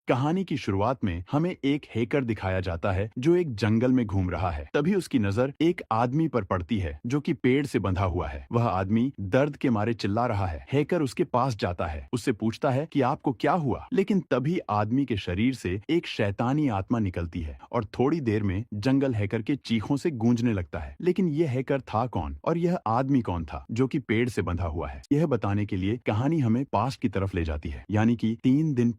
कहानी की शुरुआत में हमें एक हैकर दिखाया जाता है जो एक जंगल में घूम रहा है। तभी उसकी नजर एक आदमी पर पड़ती है जो कि पेड़ से बंधा हुआ है। वह आदमी दर्द के मारे चिल्ला रहा है। हैकर उसके पास जाता है, उससे पूछता है कि आपको क्या हुआ, लेकिन तभी आदमी के शरीर से एक शैतानी आत्मा निकलती है और थोड़ी देर में जंगल हैकर के चीखों से गूंजने लगता है। लेकिन यह हैकर था कौन और यह आदमी कौन था जो कि पेड़ से बंधा हुआ है? यह बताने के लिए कहानी हमें पास्ट की तरफ ले जाती है, यानी कि 3 दिन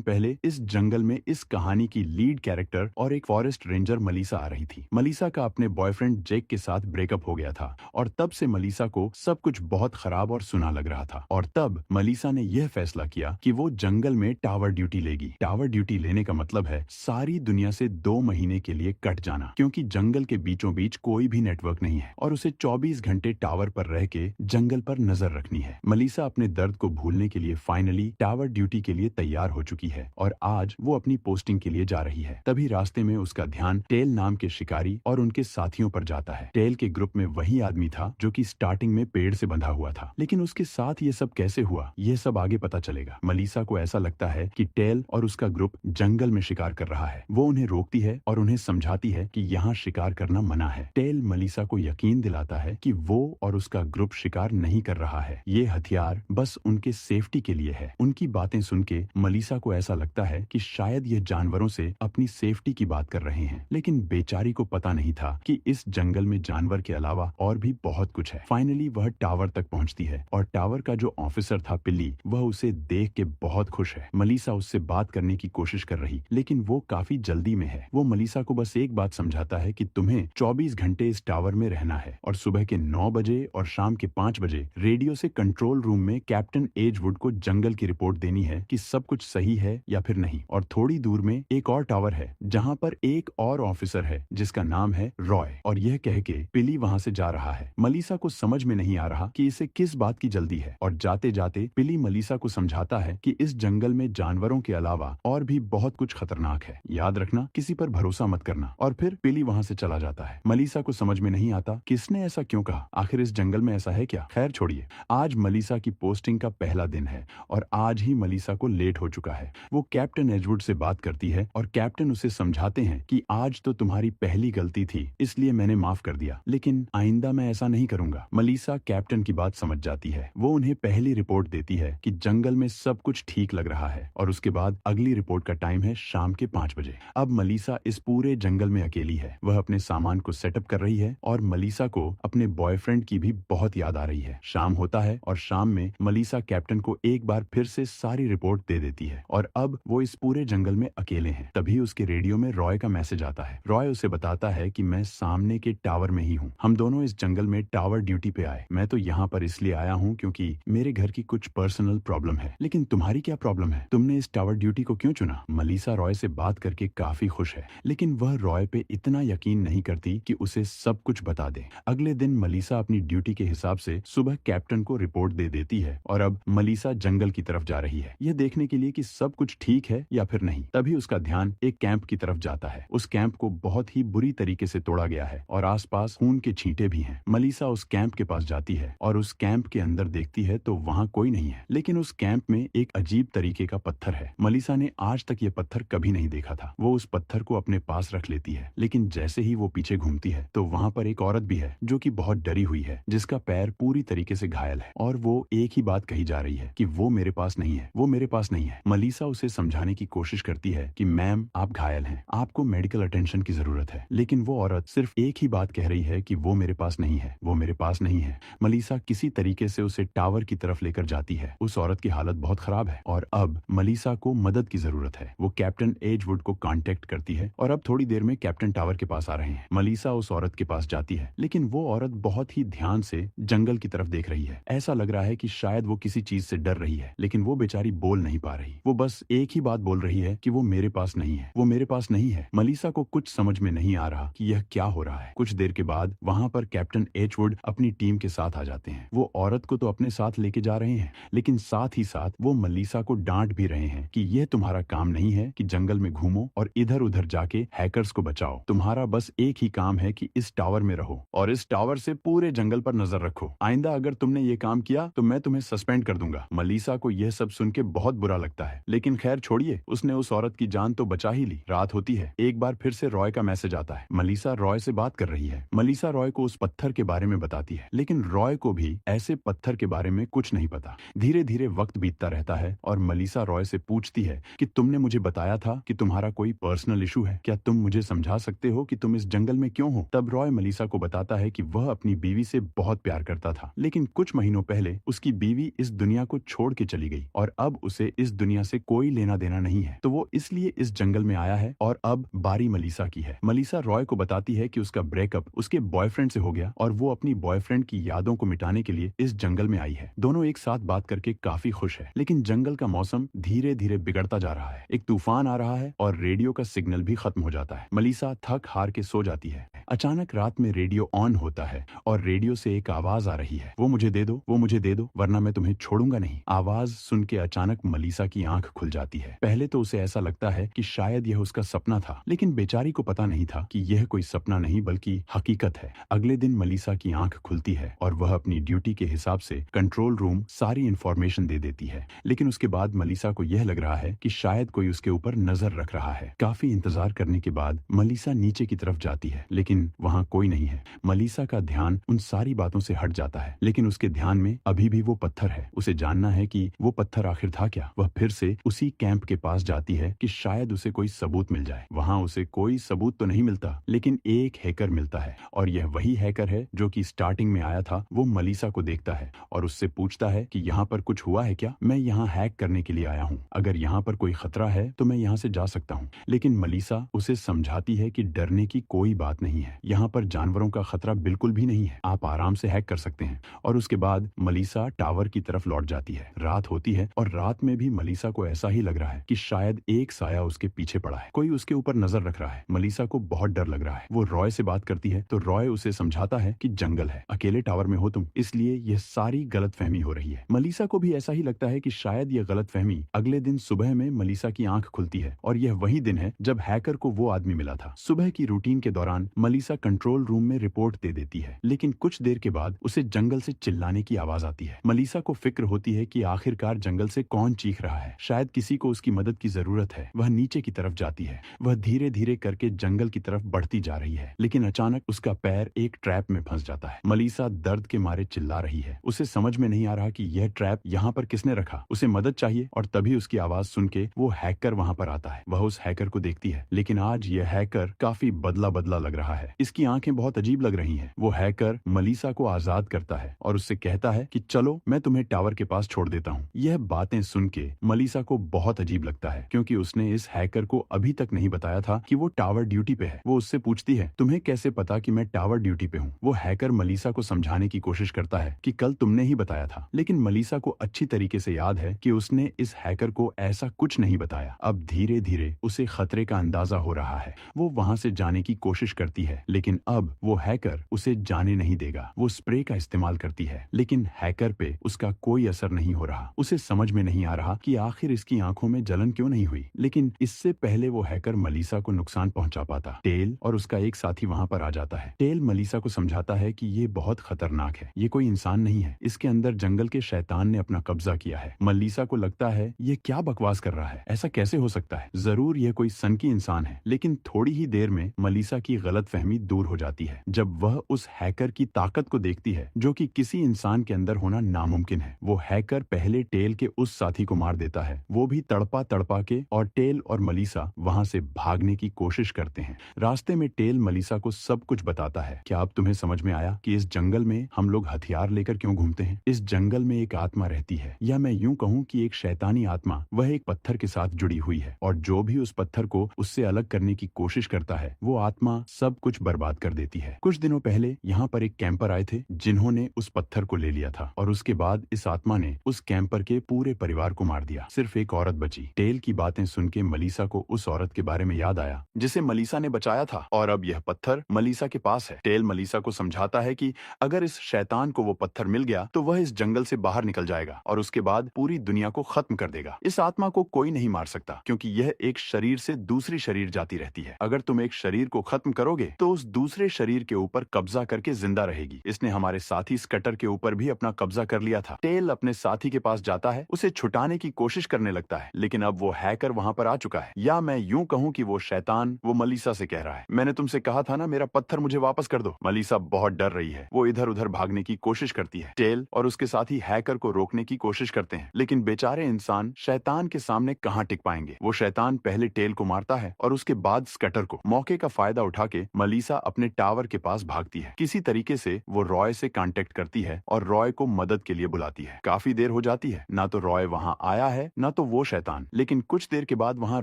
पहले इस जंगल में इस कहानी की लीड कैरेक्टर और एक फॉरेस्ट रेंजर मलीसा आ रही थी। मलीसा का अपने बॉयफ्रेंड जेक के साथ ब्रेकअप हो गया था और तब से मलीसा को सब कुछ बहुत खराब और सुना लग रहा था। और तब मलीसा ने यह फैसला किया कि वो जंगल में टावर ड्यूटी लेगी। टावर ड्यूटी लेने का मतलब है सारी दुनिया से 2 महीने के लिए कट जाना, क्योंकि जंगल के बीचों बीच कोई भी नेटवर्क नहीं है और उसे 24 घंटे टावर पर रह के जंगल पर नजर रखनी है। मलीसा अपने दर्द को भूलने के लिए फाइनली टावर ड्यूटी के लिए तैयार हो चुकी है और आज वो अपनी पोस्टिंग के लिए जा रही है। तभी रास्ते में उसका ध्यान टेल नाम के शिकारी और उनके साथियों पर जाता है। टेल के ग्रुप में वही आदमी था जो कि स्टार्टिंग में पेड़ से बंधा हुआ था, लेकिन उसके साथ ये सब कैसे हुआ, ये सब आगे पता चलेगा। मलीसा को ऐसा लगता है कि टेल और उसका ग्रुप जंगल में शिकार कर रहा है। वो उन्हें रोकती है और उन्हें समझाती है कि यहाँ शिकार करना मना है। टेल मलीसा को यकीन दिलाता है कि वो और उसका ग्रुप शिकार नहीं कर रहा है, ये हथियार बस उनके सेफ्टी के लिए है। उनकी बातें सुन के मलीसा को ऐसा लगता है कि शायद ये जानवरों से अपनी सेफ्टी की बात कर रहे हैं, लेकिन बेचारी को पता नहीं था कि इस जंगल में जानवर के अलावा और भी बहुत कुछ है। फाइनली वह टावर तक पहुंचती है और टावर का जो ऑफिसर था पिल्ली, वह उसे देख के बहुत खुश है। मलीसा उससे बात करने की कोशिश कर रही, लेकिन वो काफी जल्दी में है। वो मलीसा को बस एक बात समझाता है कि तुम्हें 24 घंटे इस टावर में रहना है और सुबह के 9 बजे और शाम के 5 बजे रेडियो से कंट्रोल रूम में कैप्टन एजवुड को जंगल की रिपोर्ट देनी है कि सब कुछ सही है या फिर नहीं। और थोड़ी दूर में एक और टावर है जहां पर एक और ऑफिसर है जिसका नाम है रॉय, और यह कह के पिली वहां से जा रहा है। मलीसा को समझ में नहीं आ रहा कि इसे किस बात की जल्दी है और जाते जाते पिली मलीसा को समझाता है कि इस जंगल में जानवरों के अलावा और भी बहुत कुछ खतरनाक है, याद रखना किसी पर भरोसा मत करना। और फिर पिली वहां से चला जाता है। मलीसा को समझ में नहीं आता किसने ऐसा क्यों कहा, आखिर इस जंगल में ऐसा है क्या। खैर छोड़िए, आज मलीसा की पोस्टिंग का पहला दिन है और आज ही मलीसा को लेट हो चुका है। वो कैप्टन एजवुड से बात करती है और कैप्टन उसे समझाते हैं कि आज तो तुम्हारी पहली गलती थी, इसलिए मैंने माफ कर दिया, लेकिन आइंदा मैं ऐसा नहीं करूंगा। मलीसा कैप्टन की बात समझ जाती है। वो उन्हें पहली रिपोर्ट देती है कि जंगल में सब कुछ ठीक लग रहा है और उसके बाद अगली रिपोर्ट का टाइम है शाम के 5 बजे। अब मलीसा इस पूरे जंगल में अकेली है। वह अपने सामान को सेटअप कर रही है और मलीसा को अपने बॉयफ्रेंड की भी बहुत याद आ रही है। शाम होता है और शाम में मलीसा कैप्टन को एक बार फिर से सारी रिपोर्ट दे देती है और अब वो इस पूरे जंगल में अकेले हैं। तभी उसके रेडियो में रॉय का मैसेज आता है। रॉय उसे बताता है कि मैं सामने के टावर में ही हूँ, हम दोनों इस जंगल में टावर ड्यूटी पे आए। मैं तो यहाँ पर इसलिए आया हूँ क्योंकि मेरे घर की कुछ पर्सनल प्रॉब्लम है, लेकिन तुम्हारी क्या प्रॉब्लम है, तुमने इस टावर ड्यूटी को क्यों चुना। मलीसा रॉय से बात करके काफी खुश है, लेकिन वह रॉय पे इतना यकीन नहीं करती कि उसे सब कुछ बता दे। अगले दिन मलीसा अपनी ड्यूटी के हिसाब से सुबह कैप्टन को रिपोर्ट दे देती है और अब मलीसा जंगल की तरफ जा रही है, यह देखने के लिए कि सब कुछ ठीक है या फिर नहीं। तभी उसका ध्यान एक कैंप की तरफ जाता है। उस कैंप को बहुत ही बुरी तरीके से तोड़ा गया है और आसपास खून के छींटे भी हैं। मलीसा उस कैंप के पास जाती है और उस कैंप के अंदर देखती है तो वहाँ कोई नहीं है, लेकिन उस कैंप में एक अजीब तरीके का पत्थर है। मलीसा ने आज तक ये पत्थर कभी नहीं देखा था। वो उस पत्थर को अपने पास रख लेती है, लेकिन जैसे ही वो पीछे घूमती है तो वहाँ पर एक औरत भी है जो कि बहुत डरी हुई है, जिसका पैर पूरी तरीके से घायल है और वो एक ही बात कही जा रही है कि वो मेरे पास नहीं है, वो मेरे पास नहीं है। मलीसा उसे समझाने की कोशिश करती है कि मैम आप घायल हैं, आपको मेडिकल अटेंशन की जरूरत है, लेकिन वो औरत सिर्फ एक ही बात कह रही है कि वो मेरे पास नहीं है, वो मेरे पास नहीं है। मलीसा किसी तरीके से उसे टावर की तरफ लेकर जाती है। उस औरत की हालत बहुत खराब है और अब मलीसा को मदद की जरूरत है। वो कैप्टन एजवुड को कांटेक्ट करती है और अब थोड़ी देर में कैप्टन टावर के पास आ रहे हैं। मलीसा उस औरत के पास जाती है, लेकिन वो औरत बहुत ही ध्यान से जंगल की तरफ देख रही है। ऐसा लग रहा है कि शायद वो किसी चीज से डर रही है, लेकिन वो बेचारी बोल नहीं पा रही। वो बस एक ही बात बोल रही है कि वो मेरे पास नहीं है, वो मेरे पास नहीं है। मलीसा को कुछ समझ में नहीं आ रहा कि यह क्या हो रहा है। कुछ देर के बाद वहाँ पर कैप्टन एजवुड अपनी टीम के साथ आ जाते हैं। वो औरत को तो अपने साथ लेके जा रहे हैं, लेकिन साथ ही साथ वो मलीसा को डांट भी रहे हैं कि यह तुम्हारा काम नहीं है कि जंगल में घूमो और इधर उधर जाके हैकर्स को बचाओ। तुम्हारा बस एक ही काम है कि इस टावर में रहो और इस टावर से पूरे जंगल पर नजर रखो। आइंदा अगर तुमने ये काम किया तो मैं तुम्हें सस्पेंड कर दूंगा। मलीसा को यह सब सुन के बहुत बुरा लगता है, लेकिन खैर छोड़िए, उसने उस औरत की जान तो बचा ही ली। रात होती है। एक बार फिर से रॉय का मैसेज आता है। मलीसा रॉय से बात कर रही है। मलीसा रॉय को उस पत्थर के बारे में बताती है, लेकिन रॉय को भी ऐसे पत्थर के बारे में कुछ नहीं पता। धीरे धीरे वक्त बीतता रहता है और मलीसा रॉय से पूछती है कि तुमने मुझे बताया था कि तुम्हारा कोई पर्सनल इशू है, क्या तुम मुझे समझा सकते हो कि तुम इस जंगल में क्यों हो? तब रॉय मलीसा को बताता है कि वह अपनी बीवी से बहुत प्यार करता था, लेकिन कुछ महीनों पहले उसकी बीवी इस दुनिया को छोड़ के चली गई और अब उसे इस दुनिया से कोई लेना देना नहीं है, तो वो इसलिए इस जंगल में आया है और अब बारी मलीसा की है। मलीसा रॉय को बताती है कि उसका ब्रेकअप उसके बॉयफ्रेंड से हो गया और वो अपनी बॉयफ्रेंड की यादों को मिटाने के लिए इस जंगल में आई है। दोनों एक साथ बात करके काफी खुश है, लेकिन जंगल का मौसम धीरे धीरे बिगड़ता जा रहा है। एक तूफान आ रहा है और रेडियो का सिग्नल भी खत्म हो जाता है। मलीसा थक हार के सो जाती है। अचानक रात में रेडियो ऑन होता है और रेडियो से एक आवाज आ रही है, वो मुझे दे दो, वो मुझे दे दो, वरना मैं तुम्हें छोड़ूंगा नहीं। आवाज सुन के अचानक मलीसा की आंख खुल जाती है। पहले तो उसे ऐसा लगता है कि शायद यह उसका सपना था, लेकिन बेचारी को पता नहीं था कि यह कोई सपना नहीं बल्कि हकीकत है। अगले दिन मलीसा की आंख खुलती है और वह अपनी ड्यूटी के हिसाब से कंट्रोल रूम सारी इंफॉर्मेशन दे देती है, लेकिन उसके बाद मलीसा को यह लग रहा है कि शायद कोई उसके ऊपर नजर रख रहा है। काफी इंतजार करने के बाद मलीसा नीचे की तरफ जाती है, लेकिन वहाँ कोई नहीं है। मलीसा का ध्यान उन सारी बातों से हट जाता है, लेकिन उसके ध्यान में अभी भी वो पत्थर है। उसे जानना है कि वो पत्थर आखिर था क्या। वह फिर से उसी कैंप के पास जाती है कि शायद उसे कोई सबूत मिल जाए। वहाँ उसे कोई सबूत तो नहीं मिलता, लेकिन एक हैकर मिलता है और यह वही हैकर है जो कि स्टार्टिंग में आया था। वो मलीसा को देखता है और उससे पूछता है कि यहाँ पर कुछ हुआ है क्या? मैं यहाँ हैक करने के लिए आया हूँ, अगर यहाँ पर कोई खतरा है तो मैं यहाँ से जा सकता हूँ। लेकिन मलीसा उसे समझाती है कि डरने की कोई बात नहीं है, यहाँ पर जानवरों का खतरा बिल्कुल भी नहीं है, आप आराम से हैक कर सकते हैं। और उसके बाद मलीसा टावर की तरफ लौट जाती है। रात होती है और रात में भी मलीसा को ऐसा ही लग रहा है कि शायद एक साया उसके पीछे पड़ा है, कोई उसके ऊपर नजर रख रहा है। मलीसा को बहुत डर लग रहा है। वो रॉय से बात करती है तो रॉय उसे समझाता है कि जंगल है, अकेले टावर में हो तुम, इसलिए यह सारी गलतफहमी हो रही है। मलीसा को भी ऐसा ही लगता है कि शायद यह गलतफहमी। अगले दिन सुबह में मलीसा की आंख खुलती है और यह वही दिन है जब हैकर को वो आदमी मिला था। सुबह की रूटीन के दौरान मलीसा कंट्रोल रूम में रिपोर्ट दे देती है, लेकिन कुछ देर के बाद उसे जंगल से चिल्लाने की आवाज आती है। मलीसा को फिक्र होती है कि आखिरकार जंगल से कौन चीख रहा है, शायद किसी को उसकी मदद की जरूरत है। वह नीचे की तरफ जाती है। वह धीरे धीरे करके जंगल की तरफ बढ़ती जा रही है, लेकिन अचानक उसका पैर एक ट्रैप में फंस जाता है। मलीसा दर्द के मारे चिल्ला रही है। उसे समझ में नहीं आ रहा कि यह ट्रैप यहाँ पर किसने रखा। उसे मदद चाहिए और तभी उसकी आवाज सुन के वो हैकर वहाँ पर आता है। वह उस हैकर को देखती है, लेकिन आज यह हैकर काफी बदला बदला लग रहा है। इसकी आंखें बहुत अजीब लग रही हैं। वो हैकर मलीसा को आजाद करता है और उससे कहता है कि चलो मैं तुम्हें टावर के पास छोड़ देता हूँ। यह बातें सुन के मलीसा को बहुत अजीब लगता है, क्योंकि उसने इस हैकर को अभी तक नहीं बताया था कि वो टावर ड्यूटी पे है। वो उससे पूछती है, तुम्हें कैसे पता कि मैं टावर ड्यूटी पे हूँ? वो हैकर मलीसा को समझाने की कोशिश करता है कि कल तुमने ही बताया था, लेकिन मलीसा को अच्छी तरीके से याद है कि उसने इस हैकर को ऐसा कुछ नहीं बताया। अब धीरे धीरे उसे खतरे का अंदाजा हो रहा है। वो वहाँ से जाने की कोशिश करती है, लेकिन अब वो हैकर उसे जाने नहीं देगा। वो स्प्रे का इस्तेमाल करती है, लेकिन हैकर पे उसका कोई असर नहीं हो रहा। उसे समझ में नहीं आ रहा कि आखिर इसकी आंखों में जलन क्यों नहीं हुई। लेकिन इससे पहले वो हैकर मलीसा को नुकसान पहुंचा पाता, टेल और उसका एक साथी वहां पर आ जाता है। टेल मलीसा को समझाता है कि ये बहुत खतरनाक है, ये कोई इंसान नहीं है, इसके अंदर जंगल के शैतान ने अपना कब्जा किया है। मलीसा को लगता है ये क्या बकवास कर रहा है, ऐसा कैसे हो सकता है, जरूर ये कोई सनकी इंसान है। लेकिन थोड़ी ही देर में मलीसा की गलतफहमी दूर हो जाती है जब वह उस हैकर की ताकत को देखती है जो कि किसी इंसान के अंदर होना नामुमकिन है। वो हैकर पहले टेल के उस साथी को मार देता है, वो भी तड़पा तड़पा के, और टेल और मलीसा वहां से भागने की कोशिश करते हैं। रास्ते में टेल मलीसा को सब कुछ बताता है। क्या अब तुम्हें समझ में आया कि इस जंगल में हम लोग हथियार लेकर क्यों घूमते हैं? इस जंगल में एक आत्मा रहती है, या मैं यूं कहूं कि एक शैतानी आत्मा। वह एक पत्थर के साथ जुड़ी हुई है और जो भी उस पत्थर को उससे अलग करने की कोशिश करता है वो आत्मा सब कुछ बर्बाद कर देती है। कुछ दिनों पहले यहाँ पर एक कैंपर आए थे जिन्होंने उस पत्थर को ले लिया था, और उसके बाद इस आत्मा ने उस कैंपर के पूरे परिवार को मार दिया। सिर्फ एक औरत बची। टेल की बातें सुन के मलीसा को उस औरत के बारे में याद आया जिसे मलीसा ने बचाया था, और अब यह पत्थर मलीसा के पास है। टेल मलीसा को समझाता है कि अगर इस शैतान को वो पत्थर मिल गया तो वह इस जंगल से बाहर निकल जाएगा और उसके बाद पूरी दुनिया को खत्म कर देगा। इस आत्मा को कोई नहीं मार सकता, क्योंकि यह एक शरीर से दूसरी शरीर जाती रहती है। अगर तुम एक शरीर को खत्म करोगे तो उस दूसरे शरीर के ऊपर कब्जा करके जिंदा रहेगी। इसने हमारे साथी स्कटर के ऊपर भी अपना कब्जा कर लिया था। टेल अपने साथी के पास जाता है, उसे छुटाने की कोशिश करने लगता है, लेकिन अब वो हैकर वहां पर आ चुका है। या मैं यूं कहूं कि वो शैतान वो मलीसा से कह रहा है, मैंने तुमसे कहा था ना मेरा पत्थर मुझे वापस कर दो। मलीसा बहुत डर रही है, वो इधर उधर भागने की कोशिश करती है। टेल और उसके साथ ही हैकर को रोकने की कोशिश करते हैं, लेकिन बेचारे इंसान शैतान के सामने कहां टिक पाएंगे। वो शैतान पहले टेल को मारता है और उसके बाद स्कटर को। मौके का फायदा उठा के मलीसा अपने टावर के पास भागती है। किसी तरीके से वो रॉय से कांटेक्ट करती है और रॉय को मदद के लिए बुलाती है। काफी देर हो जाती है, ना तो रॉय वहां आया है ना तो वो शैतान, लेकिन कुछ देर के बाद वहां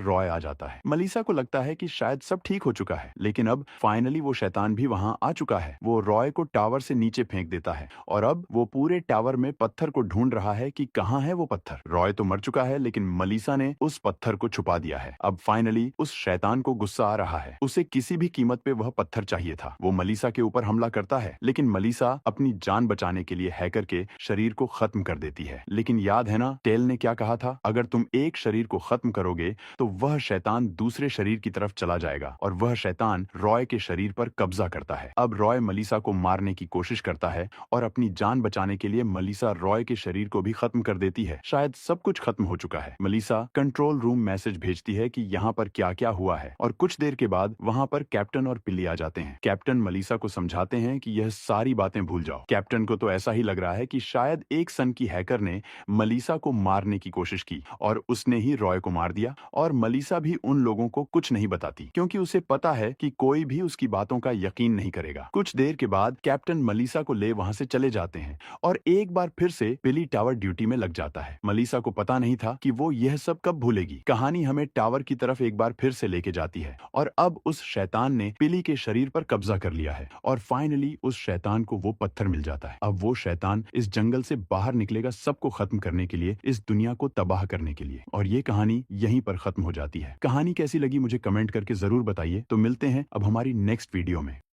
रॉय आ जाता है। मलीसा को लगता है कि शायद सब ठीक हो चुका है, लेकिन अब फाइनली वो शैतान भी वहां आ चुका है। वो रॉय को टावर से नीचे फेंक देता है और अब वो पूरे टावर में पत्थर को ढूंढ रहा है कि कहां है वो पत्थर। रॉय तो मर चुका है, लेकिन मलीसा ने उस पत्थर को छुपा दिया है। अब फाइनली उस शैतान को गुस्सा आ रहा है, उसे किसी भी कीमत पे वह पत्थर चाहिए था। वो मलीसा के ऊपर हमला करता है, लेकिन मलीसा अपनी जान बचाने के लिए हैकर के शरीर को खत्म कर देती है। लेकिन याद है ना टेल ने क्या कहा था, अगर तुम एक शरीर को खत्म करोगे तो वह शैतान दूसरे शरीर की तरफ चला जाएगा और वह शैतान रॉय के शरीर पर कब्जा करता है। अब रॉय मलीसा को मारने की कोशिश करता है और अपनी जान बचाने के लिए मलीसा रॉय के शरीर को भी खत्म कर देती है। शायद सब कुछ खत्म हो चुका है। मलीसा कंट्रोल रूम मैसेज भेजती है कि यहाँ पर क्या क्या हुआ है और कुछ देर के बाद वहाँ पर कैप्टन और पिल्ली आ जाते हैं। कैप्टन मलीसा को समझाते हैं कि यह सारी बातें भूल जाओ। कैप्टन को तो ऐसा ही लग रहा है कि शायद एक सन की हैकर ने मलीसा को मारने की कोशिश की और उसने ही रॉय को मार दिया, और मलीसा भी उन लोगों को कुछ नहीं बताती क्योंकि उसे पता है कि कोई भी उसकी बातों का यकीन नहीं करेगा। कुछ देर के बाद कैप्टन मलीसा को ले वहां से चले जाते हैं और एक बार फिर से पिली टावर ड्यूटी में लग जाता है। मलीसा को पता नहीं था कि वो यह सब कब भूलेगी। कहानी हमें टावर की तरफ एक बार फिर से लेके जाती है और अब उस शैतान ने पिली के शरीर पर कब्जा कर लिया है और फाइनली उस शैतान को वो पत्थर मिल जाता है। अब वो शैतान इस जंगल से बाहर निकलेगा सबको खत्म करने के लिए, इस दुनिया को तबाह करने के लिए। और ये कहानी यहीं पर खत्म हो जाती है। कहानी कैसी लगी मुझे कमेंट करके जरूर बताइए। तो मिलते हैं अब हमारी नेक्स्ट वीडियो में।